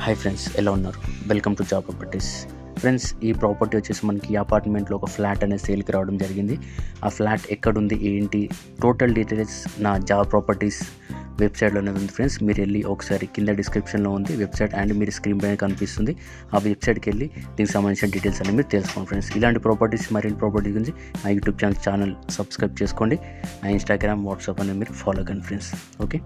Hi friends, ఎలా ఉన్నారు? Welcome to job properties. Friends, ఈ ప్రాపర్టీ వచ్చేసి మనకి ఈ అపార్ట్మెంట్లో ఒక ఫ్లాట్ అనేది సేల్కి రావడం జరిగింది. ఆ ఫ్లాట్ ఎక్కడుంది, ఏంటి, టోటల్ డీటెయిల్స్ నా జాబ్ ప్రాపర్టీస్ వెబ్సైట్లోనే ఉంది ఫ్రెండ్స్. మీరు వెళ్ళి ఒకసారి కింద డిస్క్రిప్షన్లో ఉంది వెబ్సైట్ అండ్ మీరు స్క్రీన్ పైన కనిపిస్తుంది. ఆ వెబ్సైట్కి వెళ్ళి దీనికి సంబంధించిన డీటెయిల్స్ అన్ని మీరు తెలుసుకోండి ఫ్రెండ్స్. ఇలాంటి ప్రాపర్టీస్ మరిన్ని ప్రాపర్టీ గురించి నా యూట్యూబ్ ఛానల్ సబ్స్క్రైబ్ చేసుకోండి. నా ఇన్స్టాగ్రామ్, వాట్సాప్ అనేది మీరు ఫాలో కండి ఫ్రెండ్స్. ఓకే.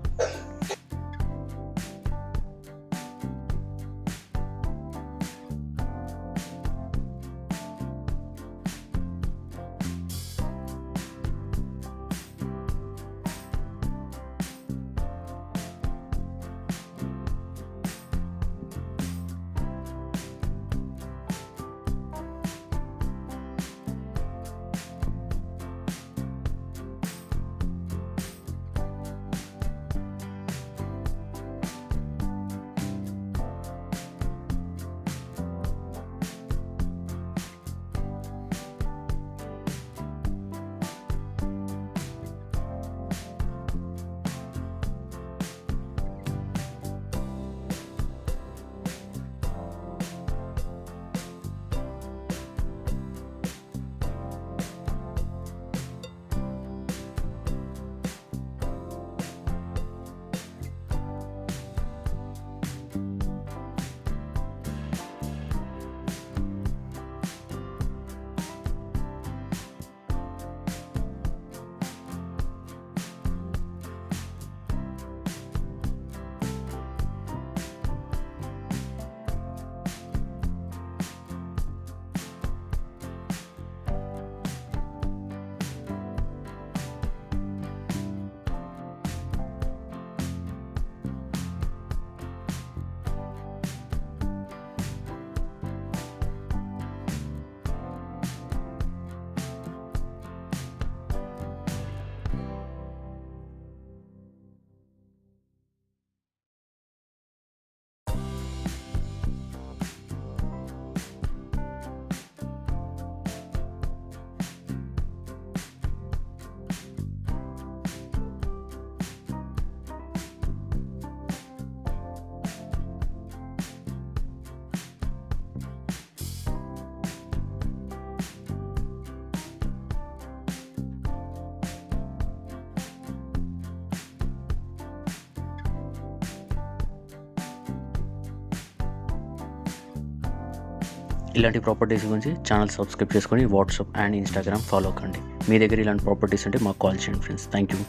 ఇలాంటి ప్రాపర్టీస్ గురించి ఛానల్ సబ్స్క్రైబ్ చేసుకొని వాట్సాప్ అండ్ ఇన్స్టాగ్రామ్ ఫాలో కండి. మీ దగ్గర ఇలాంటి ప్రాపర్టీస్ ఉంటే మాకు కాల్ చేయండి ఫ్రెండ్స్. Thank you.